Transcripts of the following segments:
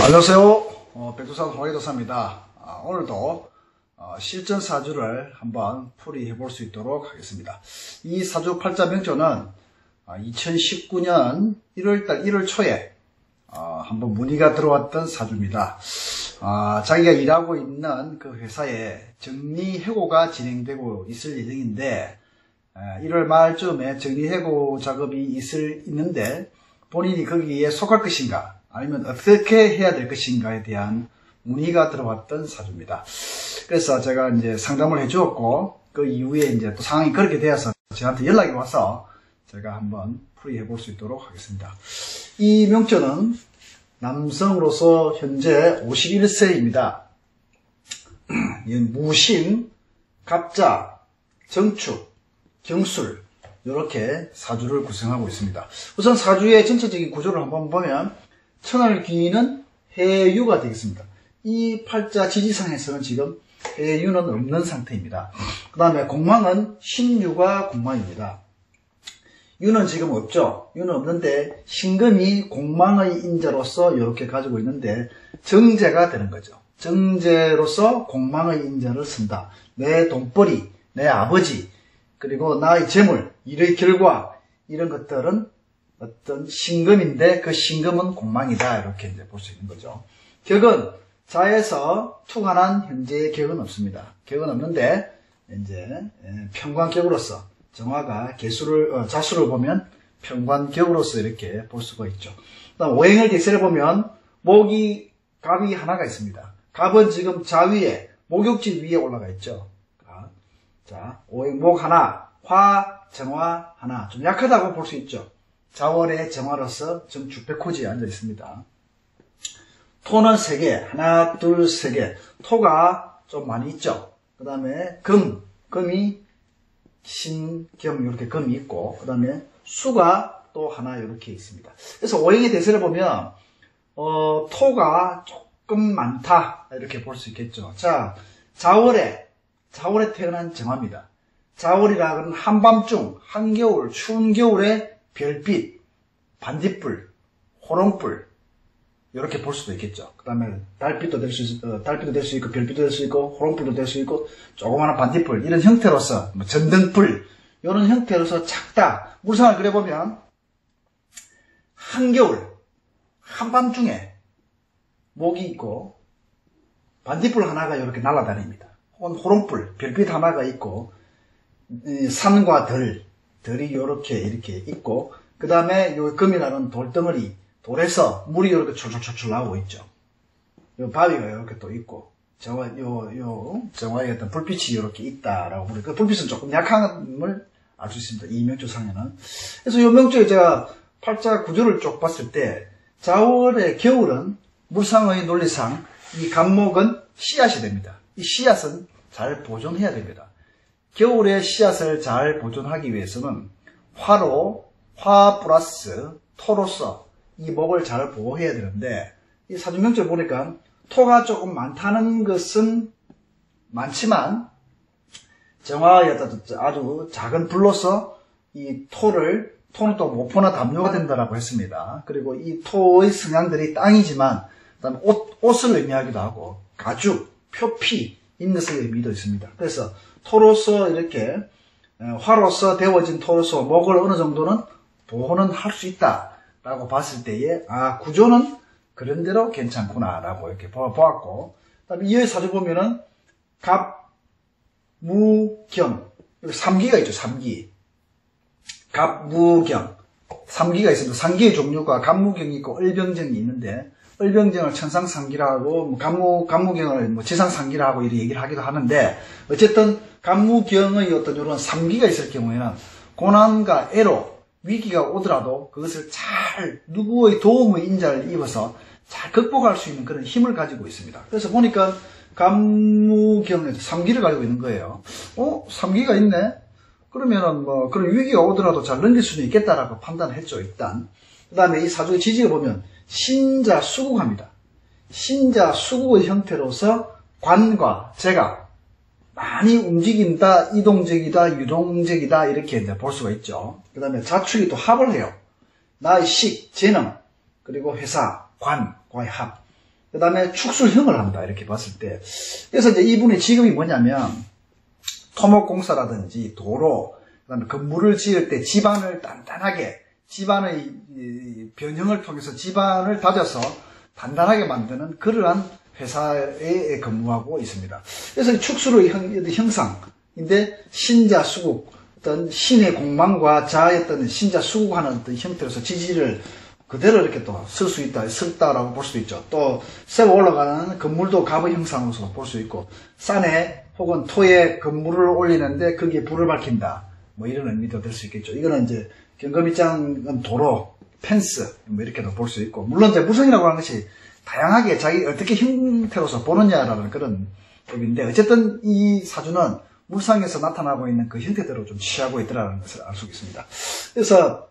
안녕하세요. 백두산 홍해도사입니다. 오늘도 실전 사주를 한번 풀이해 볼 수 있도록 하겠습니다. 이 사주 팔자 명조는 2019년 1월달 1월 초에 한번 문의가 들어왔던 사주입니다. 자기가 일하고 있는 그 회사에 정리해고가 진행되고 있을 예정인데 1월 말쯤에 정리해고 작업이 있는데 본인이 거기에 속할 것인가 아니면 어떻게 해야 될 것인가에 대한 문의가 들어왔던 사주입니다. 그래서 제가 이제 상담을 해 주었고, 그 이후에 이제 또 상황이 그렇게 되어서 저한테 연락이 와서 제가 한번 풀이해 볼 수 있도록 하겠습니다. 이 명조는 남성으로서 현재 51세입니다. 무신, 갑자, 정축, 경술, 이렇게 사주를 구성하고 있습니다. 우선 사주의 전체적인 구조를 한번 보면 천을귀는 해유가 되겠습니다. 이 팔자 지지상에서는 지금 해유는 없는 상태입니다. 그 다음에 공망은 신유가 공망입니다. 유는 지금 없죠. 유는 없는데 신금이 공망의 인자로서 이렇게 가지고 있는데 정제가 되는 거죠. 정제로서 공망의 인자를 쓴다. 내 돈벌이, 내 아버지, 그리고 나의 재물, 일의 결과 이런 것들은 어떤 신금인데 그 신금은 공망이다. 이렇게 이제 볼 수 있는 거죠. 격은 자에서 투관한 현재의 격은 없습니다. 격은 없는데 이제 편관격으로서 정화가 자수를 보면 편관격으로서 이렇게 볼 수가 있죠. 그다음 오행을 대세를 보면 목이 갑이 하나가 있습니다. 갑은 지금 자위에 목욕지 위에 올라가 있죠. 자, 오행 목 하나, 화 정화 하나 좀 약하다고 볼 수 있죠. 자월의 정화로서 지금 주백호지에 앉아 있습니다. 토는 3개, 하나, 둘, 3개. 토가 좀 많이 있죠. 그 다음에 금이 신겸 이렇게 금이 있고, 그 다음에 수가 또 하나 이렇게 있습니다. 그래서 오행의 대세를 보면 토가 조금 많다 이렇게 볼 수 있겠죠. 자, 자월에 태어난 정화입니다. 자월이라는 한밤중, 한겨울, 추운 겨울에 별빛, 반딧불, 호롱불 이렇게 볼 수도 있겠죠. 그 다음에 달빛도 될 수 있고, 별빛도 될 수 있고, 호롱불도 될 수 있고, 조그마한 반딧불 이런 형태로서 전등불 이런 형태로서 작다. 물상을 그려보면 한겨울, 한밤중에 목이 있고 반딧불 하나가 이렇게 날아다닙니다. 혹은 호롱불, 별빛 하나가 있고 산과 들이 이렇게 있고, 그 다음에 요 금이라는 돌덩어리, 돌에서 물이 이렇게 철철철철 나오고 있죠. 요 바위가 이렇게 또 있고, 정화의 어떤 불빛이 이렇게 있다라고 보니, 그 불빛은 조금 약함을 알 수 있습니다. 이 명조상에는. 그래서 요 명조에 제가 팔자 구조를 쭉 봤을 때, 자월의 겨울은 물상의 논리상 이 간목은 씨앗이 됩니다. 이 씨앗은 잘 보존해야 됩니다. 겨울에 씨앗을 잘 보존하기 위해서는 화 플러스 토로서 이 목을 잘 보호해야 되는데, 이 사주명절 보니까 토가 조금 많다는 것은 많지만 정화의 아주 작은 불로서 이 토는 또 모포나 담요가 된다라고 했습니다. 그리고 이 토의 성향들이 땅이지만 그다음에 옷을 의미하기도 하고 가죽, 표피 이런 것의 의미도 있습니다. 그래서 토로서 이렇게 화로서 데워진 토로서 목을 어느 정도는 보호는 할 수 있다라고 봤을 때에 구조는 그런대로 괜찮구나라고 이렇게 보았고, 그다음에 이의 사주 보면은 갑, 무, 경 3기가 있죠. 3기 갑, 무, 경 3기가 있습니다. 3기의 종류가 갑무경이 있고 을병정이 있는데, 을병정을 천상상기라고 갑무경을 지상상기라고 이렇게 얘기를 하기도 하는데, 어쨌든 갑무경의 어떤 이런 3기가 있을 경우에는 고난과 애로 위기가 오더라도 그것을 잘 누구의 도움의 인자를 입어서 잘 극복할 수 있는 그런 힘을 가지고 있습니다. 그래서 보니까 갑무경에서 3기를 가지고 있는 거예요. 3기가 있네? 그러면은 그런 위기가 오더라도 잘 넘길 수는 있겠다라고 판단을 했죠, 일단. 그 다음에 이 사주의 지지를 보면 신자 수국합니다. 신자 수국의 형태로서 관과 재가 많이 움직인다, 이동적이다, 유동적이다 이렇게 이제 볼 수가 있죠. 그 다음에 자축이 또 합을 해요. 나의 식, 재능, 그리고 회사, 관과의 합. 그 다음에 축술형을 한다. 이렇게 봤을 때. 그래서 이제 이분의 직업이 뭐냐면, 토목공사라든지 도로, 그 다음에 건물을 지을 때 집안을 단단하게, 집안의 변형을 통해서 집안을 다져서 단단하게 만드는 그러한 회사에 근무하고 있습니다. 그래서 축술의 형상인데, 신자수국, 어떤 신의 공망과 자아의 어떤 신자수국하는 어떤 형태로서 지지를 그대로 이렇게 또 쓸 수 있다, 쓸다라고 볼 수도 있죠. 또 세워 올라가는 건물도 갑의 형상으로서 볼 수 있고, 산에 혹은 토에 건물을 올리는데 거기에 불을 밝힌다. 뭐 이런 의미도 될 수 있겠죠. 이거는 이제 경검입장은 도로, 펜스 뭐 이렇게도 볼 수 있고, 물론 이제 무성이라고 하는 것이 다양하게 자기 어떻게 형태로서 보느냐라는 그런 법인데, 어쨌든 이 사주는 물상에서 나타나고 있는 그 형태대로 좀 취하고 있더라는 것을 알 수 있습니다. 그래서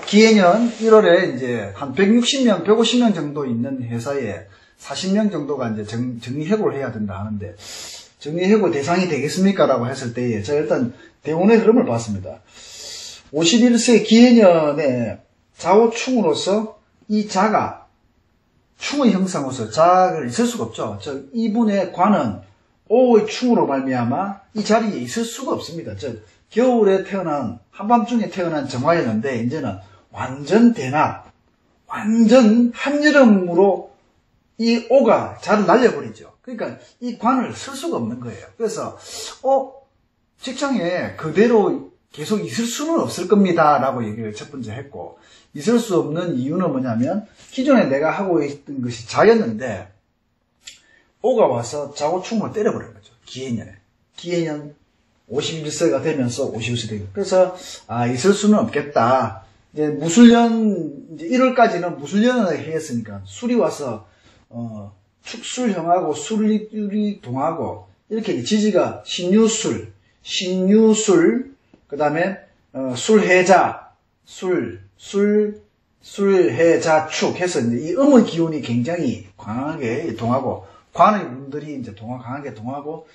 기해년 1월에 이제 한 160명, 150명 정도 있는 회사에 40명 정도가 이제 정리해고를 해야 된다 하는데, 정리해고 대상이 되겠습니까? 라고 했을 때에 제가 일단 대운의 흐름을 봤습니다. 51세 기해년에 좌우충으로서 이 자가 충의 형상으로서 자가 있을 수가 없죠. 즉 이분의 관은 오의 충으로 말미암아 이 자리에 있을 수가 없습니다. 즉 겨울에 태어난, 한밤중에 태어난 정화였는데, 이제는 완전 대낮, 완전 한여름으로 이 오가 자를 날려버리죠. 그러니까 이 관을 쓸 수가 없는 거예요. 그래서, 직장에 그대로 계속 있을 수는 없을 겁니다. 라고 얘기를 첫 번째 했고, 있을 수 없는 이유는 뭐냐면, 기존에 내가 하고 있던 것이 자였는데, 오가 와서 자고충을 때려버린 거죠. 기해년에. 기해년 51세가 되면서 51세 되고. 그래서, 있을 수는 없겠다. 이제 무술년, 이제 1월까지는 무술년을 했으니까, 술이 와서, 축술형하고 술이 동하고, 이렇게 지지가 신유술, 그 다음에, 술해자, 술해자축 해서 이제 이 음의 기운이 굉장히 강하게 동하고, 관의 운들이 이제 강하게 동하고,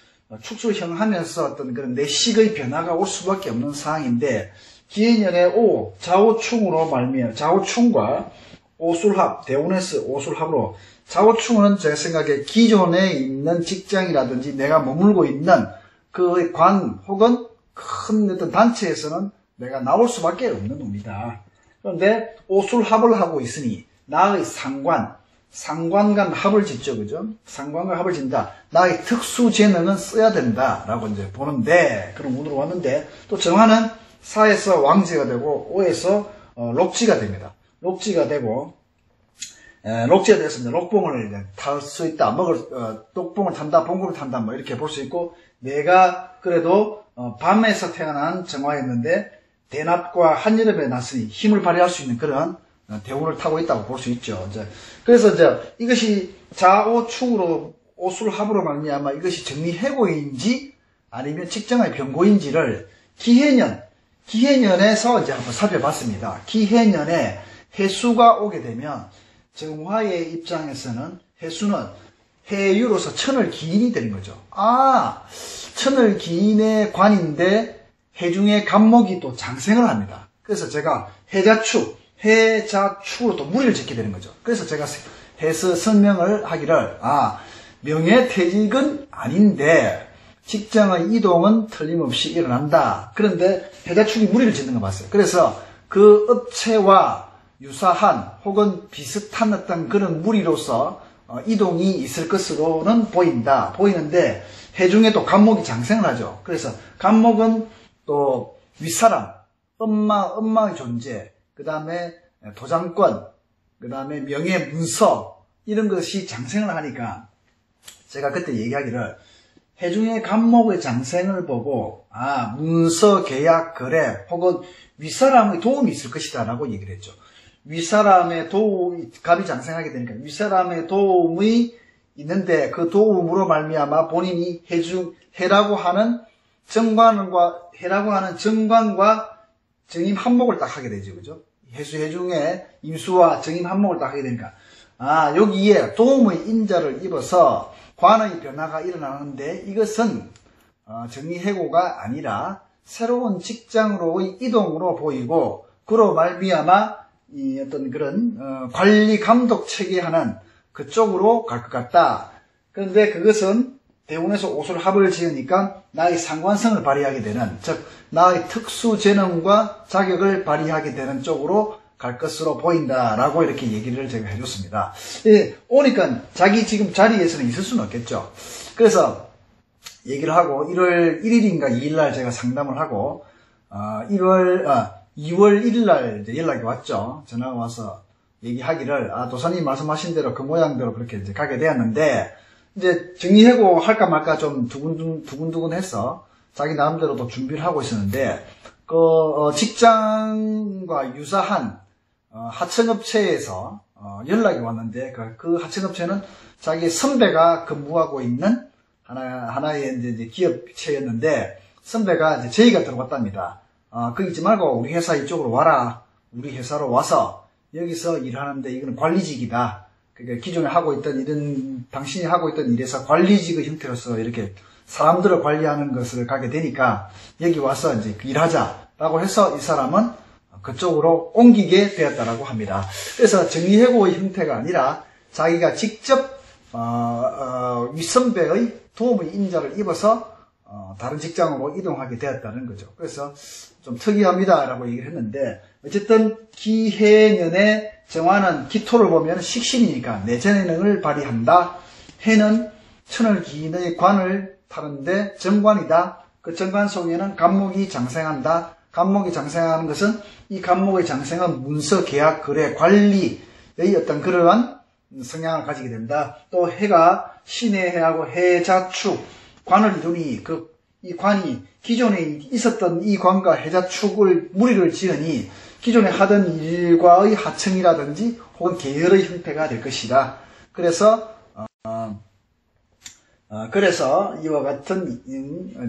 축술형 하면서 어떤 그런 내식의 변화가 올 수밖에 없는 상황인데, 기해년의 오, 좌우충으로 말미암아, 좌우충과 오술합, 대운에서 오술합으로, 좌우충은 제 생각에 기존에 있는 직장이라든지 내가 머물고 있는 그 관 혹은 큰 어떤 단체에서는 내가 나올 수밖에 없는 놈이다. 그런데 오술합을 하고 있으니, 나의 상관과 합을 짓죠, 그죠? 상관과 합을 짓는다. 나의 특수 재능은 써야 된다라고 이제 보는데, 그런 운으로 왔는데, 또 정화는 사에서 왕지가 되고, 오에서 록지가 됩니다. 록지가 되고, 록지가 돼서 이제 록봉을 탈 수 있다. 록봉을 탄다, 봉구를 탄다, 뭐 이렇게 볼 수 있고, 내가 그래도 밤에서 태어난 정화였는데, 대낮과 한여름에 났으니 힘을 발휘할 수 있는 그런 대운을 타고 있다고 볼 수 있죠. 그래서 이것이 좌오충으로 오술합으로 말미암아 이것이 정리해고인지 아니면 직장의 변고인지를 기해년에서 이제 한번 살펴봤습니다. 기해년에 해수가 오게 되면 정화의 입장에서는 해수는 해유로서 천을기인이 되는 거죠. 천을기인의 관인데 해중의 간목이 또 장생을 합니다. 그래서 제가 해자축으로 또 무리를 짓게 되는 거죠. 그래서 제가 해서 설명을 하기를, 명예퇴직은 아닌데 직장의 이동은 틀림없이 일어난다. 그런데 해자축이 무리를 짓는 거 봤어요. 그래서 그 업체와 유사한 혹은 비슷한 어떤 그런 무리로서 이동이 있을 것으로는 보이는데 해중에 또 간목이 장생을 하죠. 그래서 간목은 또 윗사람, 엄마의 존재, 그 다음에 도장권, 그 다음에 명예, 문서 이런 것이 장생을 하니까 제가 그때 얘기하기를 해중의 간목의 장생을 보고 문서, 계약, 거래 혹은 윗사람의 도움이 있을 것이다 라고 얘기를 했죠. 윗사람의 도움이, 갑이 장생하게 되니까 윗사람의 도움이 있는데 그 도움으로 말미암아 본인이 해라고 하는 정관과 정임 한목을 딱 하게 되죠. 그죠? 해중에 임수와 정임 한목을 딱 하게 되니까 여기에 도움의 인자를 입어서 관의 변화가 일어나는데 이것은 정리해고가 아니라 새로운 직장으로의 이동으로 보이고 그로 말미암아 이 어떤 그런 관리 감독 체계하는 그쪽으로 갈 것 같다. 그런데 그것은 대운에서 오술합을 지으니까 나의 상관성을 발휘하게 되는, 즉 나의 특수 재능과 자격을 발휘하게 되는 쪽으로 갈 것으로 보인다라고 이렇게 얘기를 제가 해줬습니다. 예, 오니까 자기 지금 자리에서는 있을 수는 없겠죠. 그래서 얘기를 하고 1월 1일인가 2일날 제가 상담을 하고 2월 1일날 연락이 왔죠. 전화가 와서 얘기하기를 도사님 말씀하신 대로 그 모양대로 그렇게 이제 가게 되었는데 이제 정리해고 할까 말까 좀 두근두근 해서 자기 나름대로 또 준비를 하고 있었는데 직장과 유사한 하청업체에서 연락이 왔는데 그 하청업체는 자기 선배가 근무하고 있는 하나의 이제 기업체였는데 선배가 이제 제의가 들어왔답니다. 거기 있지 말고 우리 회사 이쪽으로 와라. 우리 회사로 와서 여기서 일하는데 이건 관리직이다. 그러니까 기존에 하고 있던 일은 당신이 하고 있던 일에서 관리직의 형태로서 이렇게 사람들을 관리하는 것을 가게 되니까 여기 와서 이제 일하자라고 해서 이 사람은 그쪽으로 옮기게 되었다라고 합니다. 그래서 정리해고의 형태가 아니라 자기가 직접 윗선배의 도움의 인자를 입어서 다른 직장으로 이동하게 되었다는 거죠. 그래서 좀 특이합니다라고 얘기를 했는데 어쨌든 기해년의 정화는 기토를 보면 식신이니까 내재능을 발휘한다. 해는 천을기인의 관을 타는데 정관이다. 그 정관 속에는 간목이 장생한다. 간목이 장생하는 것은 이 간목의 장생은 문서, 계약, 거래, 관리의 어떤 그러한 성향을 가지게 된다. 또 해가 신의 해하고 해자축 관을 이루니 이 관이 기존에 있었던 이 관과 해자축을 무리를 지으니 기존에 하던 일과의 하청이라든지 혹은 계열의 형태가 될 것이다. 그래서 이와 같은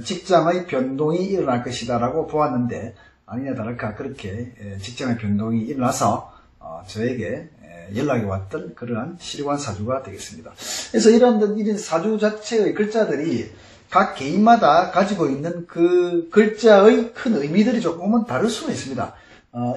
직장의 변동이 일어날 것이다라고 보았는데 아니나 다를까 그렇게 직장의 변동이 일어나서 저에게 연락이 왔던 그러한 실관 사주가 되겠습니다. 그래서 이런 사주 자체의 글자들이 각 개인마다 가지고 있는 그 글자의 큰 의미들이 조금은 다를 수는 있습니다.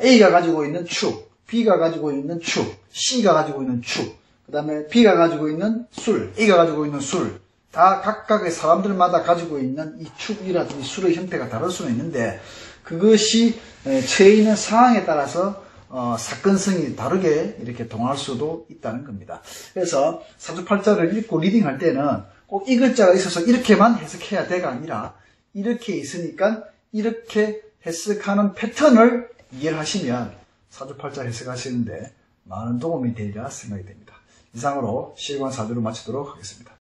A가 가지고 있는 축, B가 가지고 있는 축, C가 가지고 있는 축, 그 다음에 B가 가지고 있는 술, A가 가지고 있는 술, 다 각각의 사람들마다 가지고 있는 이 축이라든지 술의 형태가 다를 수는 있는데 그것이 처해 있는 상황에 따라서 사건성이 다르게 이렇게 동할 수도 있다는 겁니다. 그래서 사주팔자를 읽고 리딩할 때는 꼭 이 글자가 있어서 이렇게만 해석해야 돼가 아니라 이렇게 있으니까 이렇게 해석하는 패턴을 이해를 하시면 사주팔자 해석하시는데 많은 도움이 되리라 생각이 됩니다. 이상으로 실관 사주를 마치도록 하겠습니다.